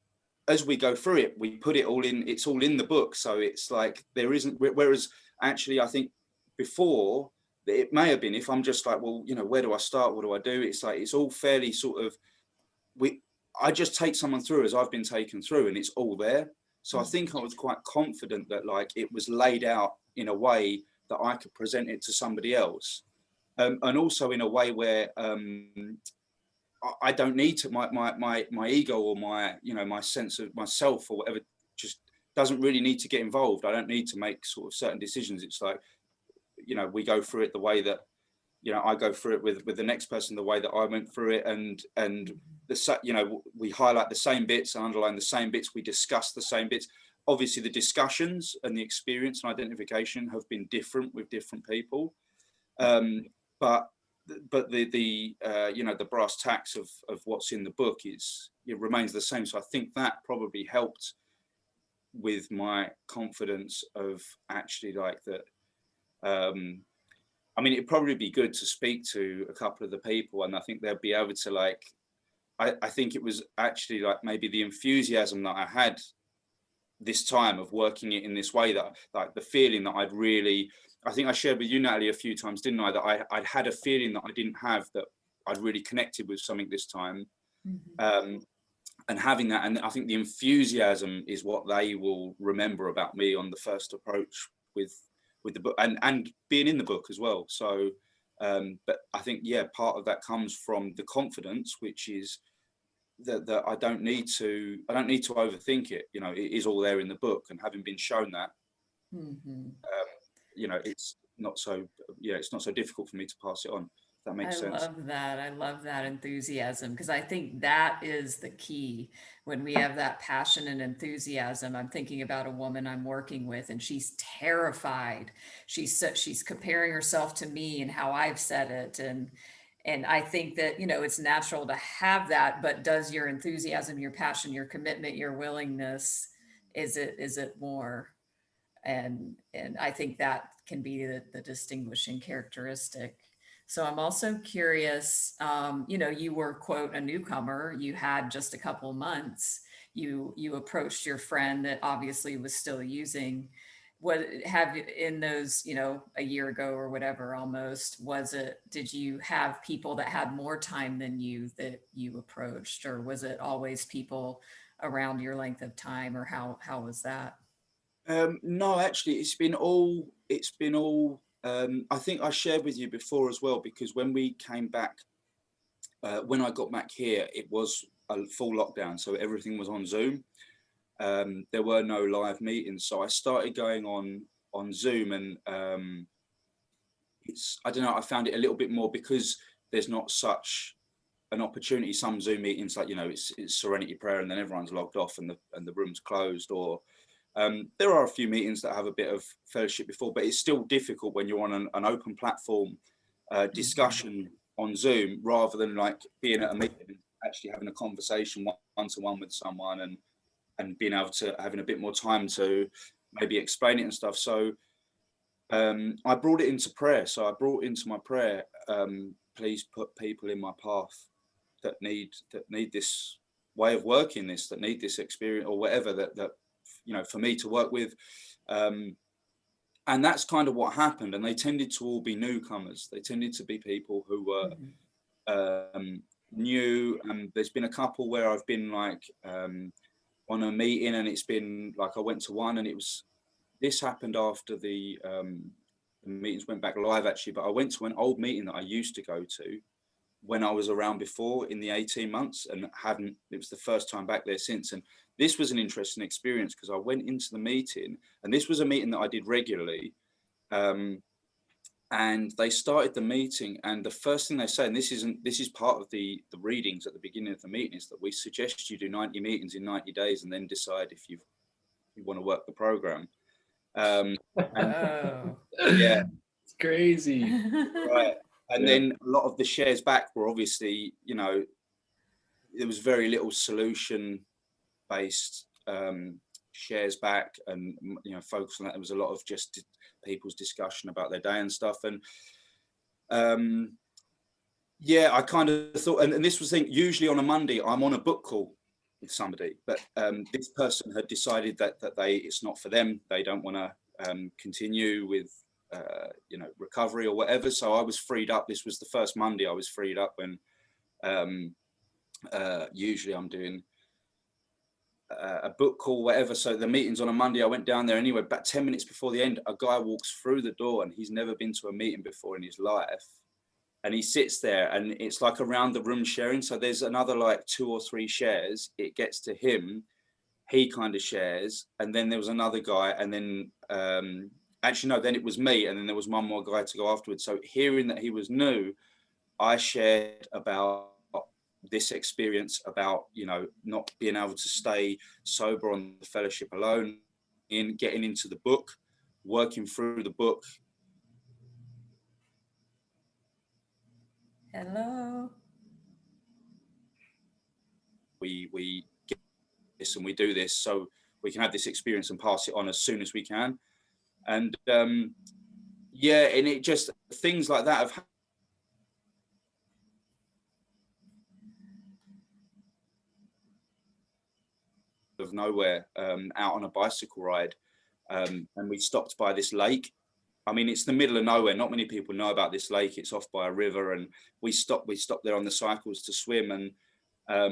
as we go through it, we put it all in, it's all in the book. So it's like, there isn't, whereas actually I think before, it may have been, if I'm just like, well, you know, where do I start? What do I do? It's like, it's all fairly sort of, I just take someone through as I've been taken through, and it's all there. So I think I was quite confident that like it was laid out in a way that I could present it to somebody else. And also in a way where I don't need to, my ego or my, you know, my sense of myself or whatever, just doesn't really need to get involved. I don't need to make sort of certain decisions. It's like, you know, we go through it the way that, you know, I go through it with the next person, the way that I went through it, and the, you know, we highlight the same bits and underline the same bits, we discuss the same bits. Obviously the discussions and the experience and identification have been different with different people, but the you know, the brass tacks of what's in the book is, it remains the same. So I think that probably helped with my confidence of actually like that. I mean, it'd probably be good to speak to a couple of the people, and I think they'll be able to like, I think it was actually like maybe the enthusiasm that I had this time of working it in this way, that like the feeling that I'd really, I think I shared with you, Natalie, a few times, didn't I, that I'd had a feeling that I didn't have, that I'd really connected with something this time. And having that, and I think the enthusiasm is what they will remember about me on the first approach with the book, and being in the book as well. So but I think, yeah, part of that comes from the confidence, which is that I don't need to overthink it. You know, it is all there in the book, and having been shown that, you know, it's not so difficult for me to pass it on. That makes sense. I love that enthusiasm, because I think that is the key. When we have that passion and enthusiasm, I'm thinking about a woman I'm working with, and she's terrified. She's comparing herself to me and how I've said it, and I think that, you know, it's natural to have that, but does your enthusiasm, your passion, your commitment, your willingness, is it more? And I think that can be the distinguishing characteristic. So I'm also curious, you know, you were, quote, a newcomer, you had just a couple months, you approached your friend that obviously was still using. what have in those, a year ago or whatever, almost, did you have people that had more time than you that you approached, or was it always people around your length of time, or how was that? No, actually, it's been all. I think I shared with you before as well, because when we came back, when I got back here, it was a full lockdown, so everything was on Zoom. There were no live meetings, so I started going on Zoom, and I don't know, I found it a little bit more, because there's not such an opportunity. Some Zoom meetings, like, it's Serenity Prayer, and then everyone's logged off and the room's closed, or there are a few meetings that have a bit of fellowship before, but it's still difficult when you're on an open platform discussion on Zoom, rather than like being at a meeting, actually having a conversation one-to-one with someone, and being able to having a bit more time to maybe explain it and stuff. So I brought it into prayer. So I brought into my prayer, please put people in my path that need this way of working, that need this experience, or whatever, that for me to work with. And that's kind of what happened. And they tended to all be newcomers. They tended to be people who were new. And there's been a couple where I've been like on a meeting, and it's been like, I went to one, and this happened after the meetings went back live, actually. But I went to an old meeting that I used to go to when I was around before, in the 18 months, and it was the first time back there since. And this was an interesting experience, because I went into the meeting, and this was a meeting that I did regularly. And they started the meeting, and the first thing they say, and this is part of the readings at the beginning of the meeting, is that we suggest you do 90 meetings in 90 days and then decide if you want to work the program. And, yeah, it's crazy. Right. And then a lot of the shares back were obviously, there was very little solution based shares back, and focus on that. There was a lot of just people's discussion about their day and stuff. And I kind of thought, and this was the thing, usually on a Monday I'm on a book call with somebody, but this person had decided that it's not for them. They don't want to continue with recovery or whatever. So I was freed up. This was the first Monday I was freed up, when usually I'm doing a book call, whatever. So the meeting's on a Monday. I went down there anyway. About 10 minutes before the end, a guy walks through the door, and he's never been to a meeting before in his life. And he sits there, and it's like around the room sharing. So there's another like 2 or 3 shares. It gets to him. He kind of shares. And then there was another guy. And then actually, no, then it was me. And then there was one more guy to go afterwards. So hearing that he was new, I shared about this experience, about, not being able to stay sober on the fellowship alone, in getting into the book, working through the book. Hello. We get this, and we do this so we can have this experience and pass it on as soon as we can. And and it just, things like that have of nowhere, out on a bicycle ride, and we stopped by this lake. I mean, it's the middle of nowhere. Not many people know about this lake. It's off by a river, and we stopped there on the cycles to swim. And I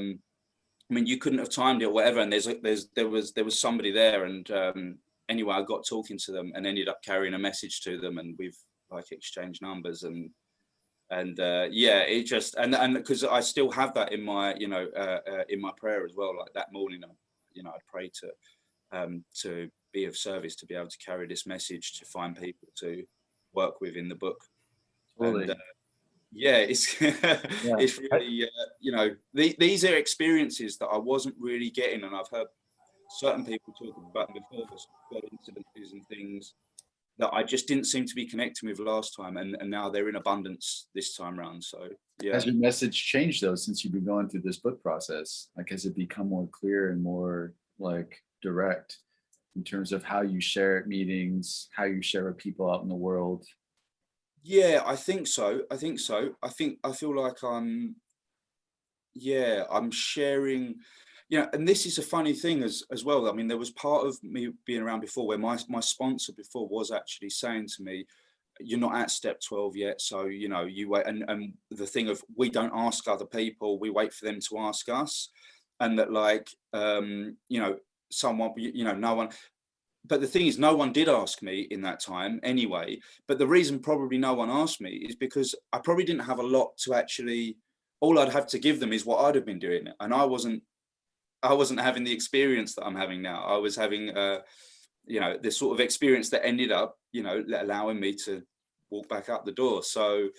mean, you couldn't have timed it or whatever. And there was somebody there, and anyway, I got talking to them and ended up carrying a message to them, and we've like exchanged numbers, and it just, and because I still have that in my in my prayer as well. Like that morning, I pray to be of service, to be able to carry this message, to find people to work with in the book. Totally. And, it's it's really these are experiences that I wasn't really getting, and I've heard certain people talking about them before, incidences and things that I just didn't seem to be connecting with last time, and now they're in abundance this time around. So Has your message changed though since you've been going through this book process? Like, has it become more clear and more like direct in terms of how you share at meetings, how you share with people out in the world? Yeah, I think so. I feel like I'm sharing. and this is a funny thing as well. I mean, there was part of me being around before where my sponsor before was actually saying to me, you're not at step 12 yet, so you wait. And the thing of, we don't ask other people, we wait for them to ask us. And that, like, someone, no one, but the thing is, no one did ask me in that time anyway. But the reason probably no one asked me is because I probably didn't have a lot to actually, all I'd have to give them is what I'd have been doing. And I wasn't having the experience that I'm having now. I was having this sort of experience that ended up allowing me to walk back out the door. So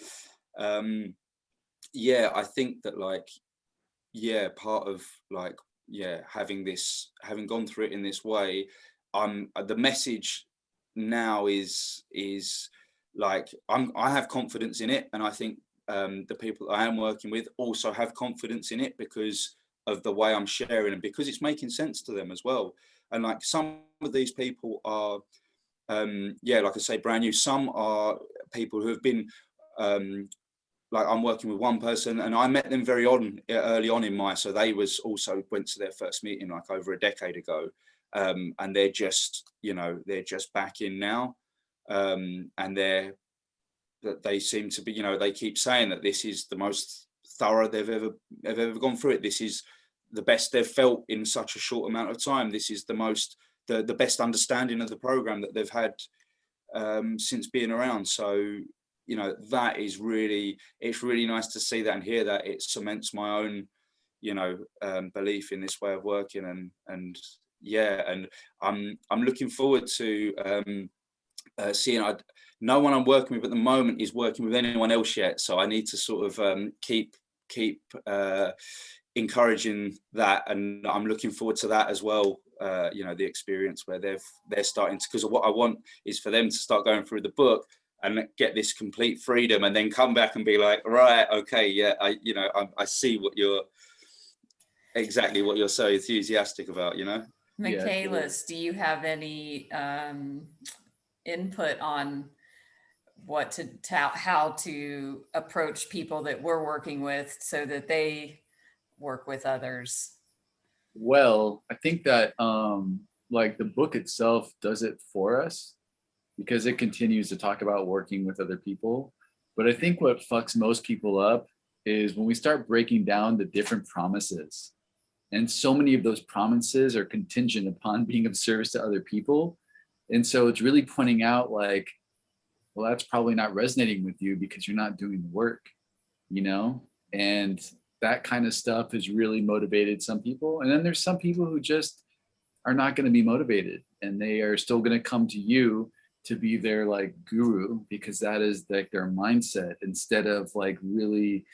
I think that, like, part of, like, having gone through it in this way, the message now is like, I have confidence in it, and I think the people I am working with also have confidence in it because of the way I'm sharing, and because it's making sense to them as well. And like, some of these people are like I say, brand new. Some are people who have been like, I'm working with one person, and I met them very early on in so they went to their first meeting like over a decade ago, and they're just back in now, and they seem to be, they keep saying that this is the most thorough they've ever gone through it. This is the best they've felt in such a short amount of time. This is the best understanding of the program that they've had since being around. So that is it's really nice to see that and hear that. It cements my own belief in this way of working, and I'm looking forward to seeing. No one I'm working with at the moment is working with anyone else yet, so I need to sort of keep encouraging that, and I'm looking forward to that as well. The experience where they're starting to, because what I want is for them to start going through the book and get this complete freedom, and then come back and be like, right, okay, yeah, I see exactly what you're so enthusiastic about, Michaelis, do you have any input on how to approach people that we're working with so that they work with others? Well, I think that like, the book itself does it for us, because it continues to talk about working with other people. But I think what fucks most people up is when we start breaking down the different promises. And so many of those promises are contingent upon being of service to other people. And so it's really pointing out, like, well, that's probably not resonating with you because you're not doing the work, and that kind of stuff has really motivated some people. And then there's some people who just are not going to be motivated, and they are still going to come to you to be their, like, guru, because that is, like, their mindset, instead of, like, really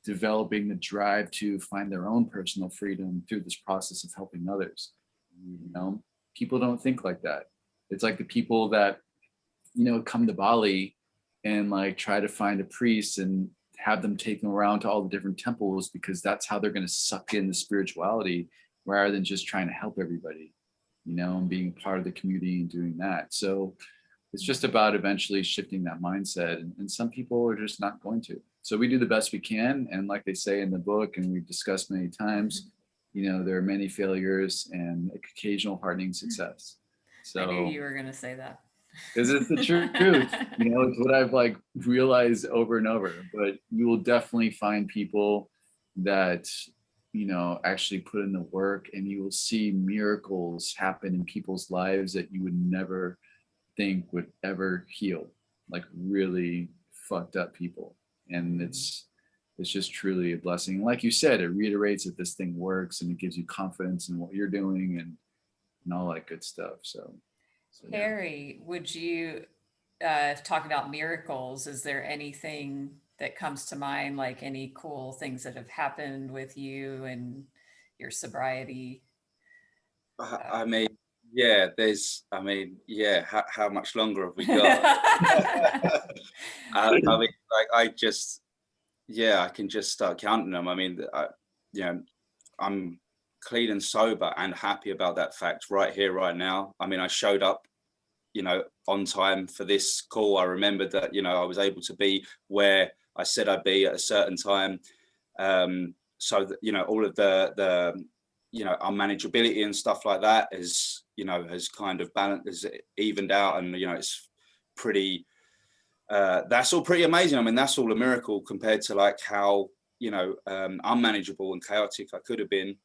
developing the drive to find their own personal freedom through this process of helping others. People don't think like that. It's like the people that come to Bali and, like, try to find a priest and have them take them around to all the different temples, because that's how they're going to suck in the spirituality, rather than just trying to help everybody, and being part of the community and doing that. So it's just about eventually shifting that mindset, and some people are just not going to. So we do the best we can, and like they say in the book, and we've discussed many times, there are many failures and occasional heartening success. So I knew you were going to say that. Because it's the truth. It's what I've, like, realized over and over. But you will definitely find people that actually put in the work, and you will see miracles happen in people's lives that you would never think would ever heal, like really fucked up people. And it's just truly a blessing. Like you said, it reiterates that this thing works, and it gives you confidence in what you're doing and all that good stuff. So Harry, would you talk about miracles? Is there anything that comes to mind, like any cool things that have happened with you and your sobriety? I mean, how much longer have we got? I mean, like, I can just start counting them. I mean, I'm clean and sober and happy about that fact right here, right now. I mean, I showed up, on time for this call. I remembered that, I was able to be where I said I'd be at a certain time. So that, all of the you know, unmanageability and stuff like that has, you know, has kind of balanced, has evened out, and, you know, it's pretty, that's all pretty amazing. I mean, that's all a miracle compared to like how, you know, unmanageable and chaotic I could have been.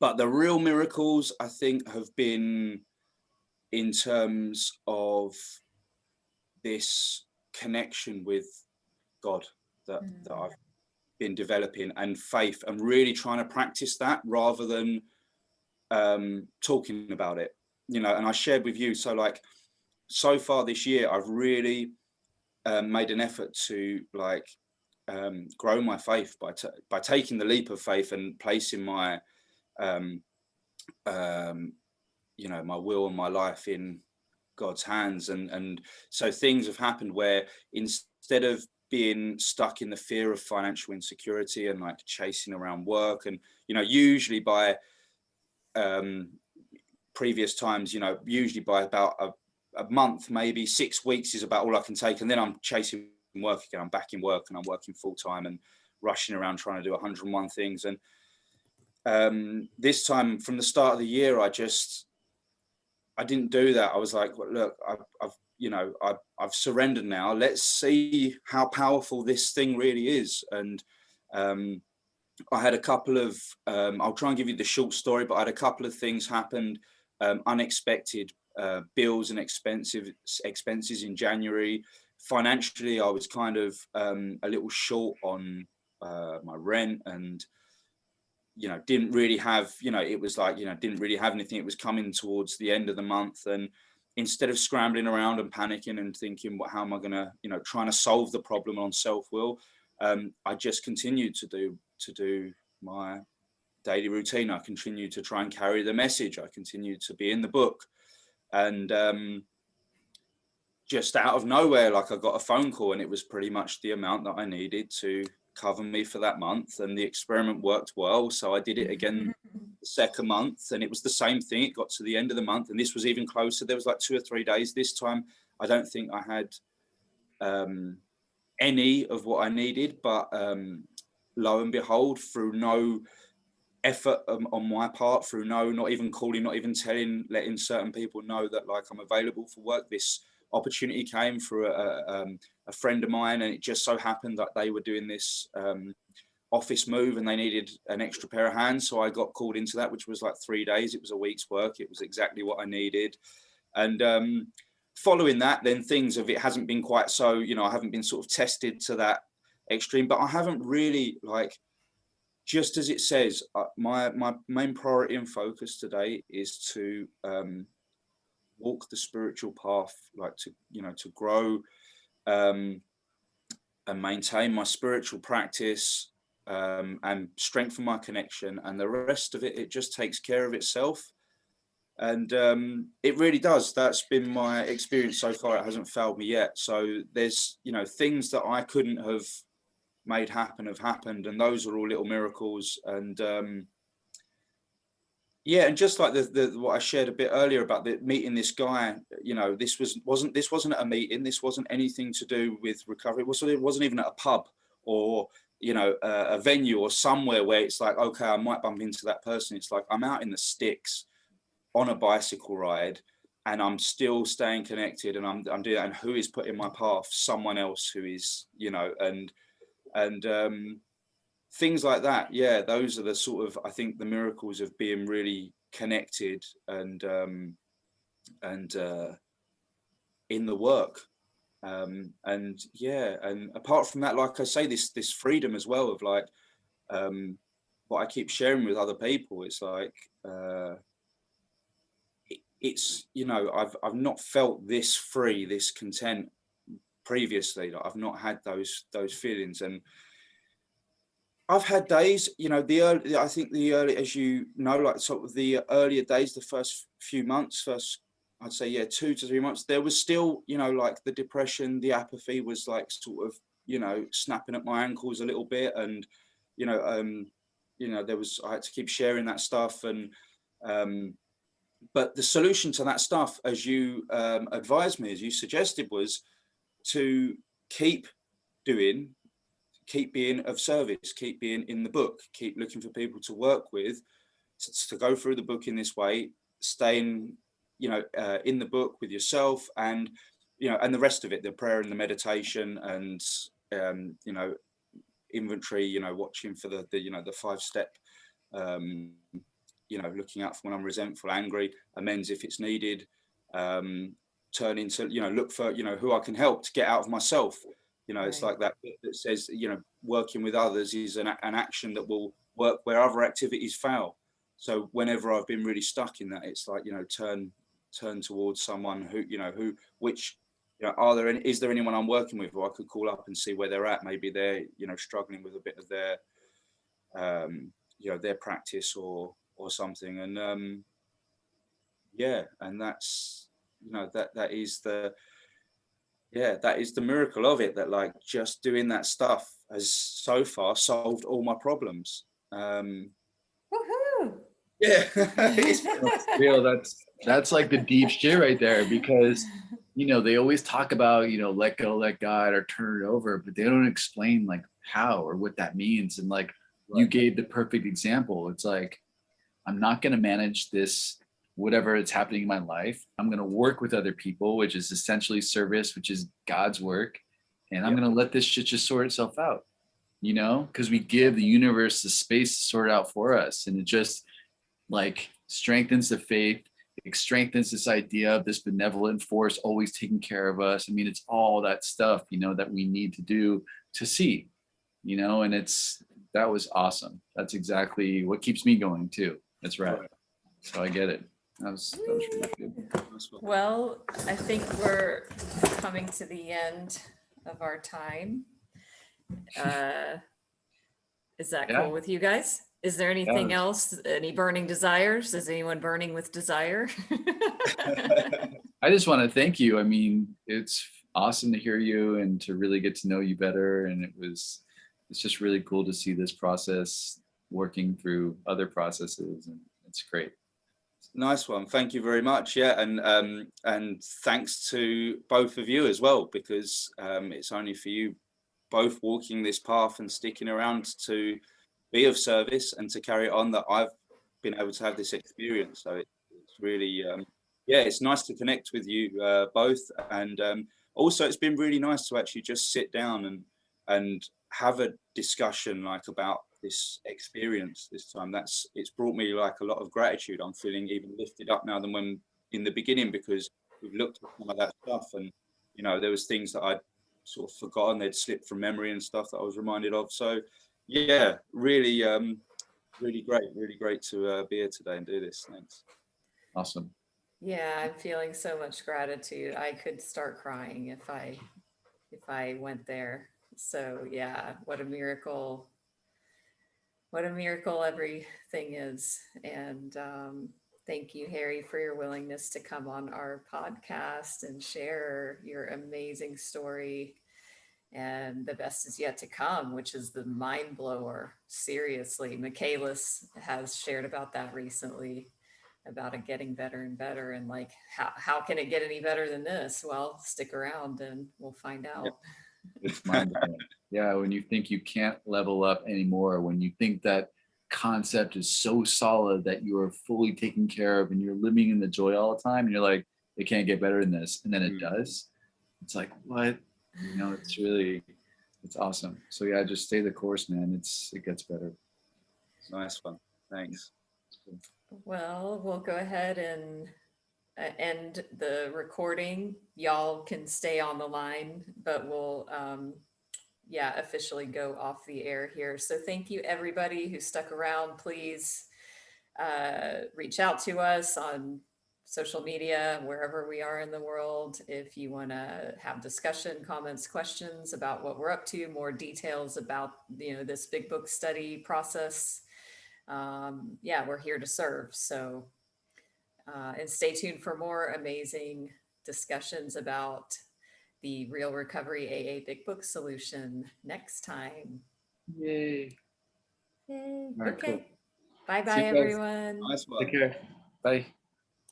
But the real miracles, I think, have been in terms of this connection with God that I've been developing, and faith, and really trying to practice that rather than talking about it, you know. And I shared with you, so like, so far this year, I've really made an effort to like grow my faith by taking the leap of faith and placing my you know, my will and my life in God's hands. And so things have happened where, instead of being stuck in the fear of financial insecurity and like chasing around work, and, you know, usually by previous times, you know, usually by about a month, maybe 6 weeks is about all I can take, and then I'm chasing work again. I'm back in work and I'm working full time and rushing around trying to do 101 things. And this time, from the start of the year, I didn't do that. I was like, well, look, I've surrendered now. Let's see how powerful this thing really is. And I had a couple of, I'll try and give you the short story, but I had a couple of things happened, unexpected bills and expenses in January. Financially, I was kind of a little short on my rent, and, you know, didn't really have, you know, it was like, you know, didn't really have anything. It was coming towards the end of the month. And instead of scrambling around and panicking and thinking, how am I going to, you know, trying to solve the problem on self-will, I just continued to do my daily routine. I continued to try and carry the message. I continued to be in the book. And just out of nowhere, like, I got a phone call, and it was pretty much the amount that I needed to cover me for that month. And the experiment worked well, so I did it again the second month, and it was the same thing. It got to the end of the month, and this was even closer. There was like 2 or 3 days this time. I don't think I had any of what I needed, but lo and behold, through no effort on my part, through not even calling, not even letting certain people know that, like, I'm available for work, this opportunity came through a friend of mine. And it just so happened that they were doing this office move, and they needed an extra pair of hands. So I got called into that, which was like 3 days. It was a week's work. It was exactly what I needed. And following that, then it hasn't been quite so, you know, I haven't been sort of tested to that extreme, but I haven't really, like, just as it says, my main priority and focus today is to walk the spiritual path, like, to, you know, to grow and maintain my spiritual practice, and strengthen my connection, and the rest of it just takes care of itself. And it really does. That's been my experience so far. It hasn't failed me yet. So there's, you know, things that I couldn't have made happen have happened, and those are all little miracles. And yeah, and just like the what I shared a bit earlier about meeting this guy, you know, this wasn't at a meeting. This wasn't anything to do with recovery. It wasn't even at a pub, or, you know, a venue or somewhere where it's like, okay, I might bump into that person. It's like, I'm out in the sticks on a bicycle ride, and I'm still staying connected, and I'm doing that. And who is put in my path? Someone else who is, you know, and things like that. Yeah, those are the sort of, I think, the miracles of being really connected and in the work. And yeah, and apart from that, like I say, this freedom as well of, like, what I keep sharing with other people. It's like, it's, you know, I've not felt this free, this content previously. Like, I've not had those feelings. And I've had days, you know, I think the early, as you know, like, sort of the earlier days, the first few months, I'd say, yeah, 2 to 3 months, there was still, you know, like, the depression, the apathy was, like, sort of, you know, snapping at my ankles a little bit. And, you know, I had to keep sharing that stuff. And, but the solution to that stuff, as you advised me, as you suggested, was to keep doing, keep being of service, keep being in the book, keep looking for people to work with, to go through the book in this way, staying, you know, in the book with yourself, and, you know, and the rest of it, the prayer and the meditation, and, you know, inventory, you know, watching for the you know, the 5-step, you know, looking out for when I'm resentful, angry, amends if it's needed, turn into, you know, look for, you know, who I can help to get out of myself. You know, it's Right. like that bit that says, you know, working with others is an action that will work where other activities fail. So whenever I've been really stuck in that, it's like, you know, turn towards someone who, you know, which, you know, is there anyone I'm working with who I could call up and see where they're at? Maybe they're, you know, struggling with a bit of their, you know, their practice or something. And yeah, and that's, you know, that is the, yeah, that is the miracle of it, that like just doing that stuff has so far solved all my problems. Woohoo! Yeah, it's That's real. That's like the deep shit right there, because you know they always talk about, you know, let go, let God, or turn it over, but they don't explain like how or what that means. And like you right. gave the perfect example. It's like, I'm not going to manage this, whatever is happening in my life. I'm going to work with other people, which is essentially service, which is God's work, and I'm Yep. going to let this shit just sort itself out. You know, because we give the universe the space to sort it out for us, and it just like strengthens the faith. It strengthens this idea of this benevolent force always taking care of us. I mean, it's all that stuff, you know, that we need to do to see, you know, and that was awesome. That's exactly what keeps me going too. That's right. Right. So I get it. That was really good. That's what- Well, I think we're coming to the end of our time. Is that Yeah. cool with you guys? Is there anything Yeah. else? Any burning desires? Is anyone burning with desire? I just want to thank you. I mean, it's awesome to hear you and to really get to know you better. And it's just really cool to see this process working through other processes, and it's great. Nice one. Thank you very much. Yeah, and thanks to both of you as well, because it's only for you both walking this path and sticking around to be of service and to carry it on that I've been able to have this experience. So it's really, yeah, it's nice to connect with you both, and also it's been really nice to actually just sit down and have a discussion like about this experience this time. It's brought me like a lot of gratitude. I'm feeling even lifted up now than when in the beginning, because we've looked at some of that stuff, and you know, there was things that I'd sort of forgotten, they'd slipped from memory and stuff that I was reminded of. So yeah, really really great to be here today and do this. Thanks. Awesome. Yeah, I'm feeling so much gratitude. I could start crying if I went there. So yeah, what a miracle. What a miracle everything is. And thank you, Harry, for your willingness to come on our podcast and share your amazing story. And the best is yet to come, which is the mind blower. Seriously, Michaelis has shared about that recently, about it getting better and better. And like, how can it get any better than this? Well, stick around and we'll find out. It's mind-blowing. Yeah, when you think you can't level up anymore, when you think that concept is so solid that you are fully taken care of and you're living in the joy all the time, and you're like, it can't get better than this, and then it does. It's like, what? You know, it's awesome. So yeah, just stay the course, man. It gets better. Nice one. Thanks. Well, we'll go ahead and end the recording. Y'all can stay on the line, but we'll yeah, officially go off the air here. So thank you everybody who stuck around. Please reach out to us on social media, wherever we are in the world. If you want to have discussion, comments, questions about what we're up to, more details about, you know, this big book study process. Yeah, we're here to serve. So, and stay tuned for more amazing discussions about the Real Recovery AA Big Book Solution next time. Yay. Yay. All right, Okay. cool. Bye See bye, you guys. everyone. Nice one. Take care. Bye.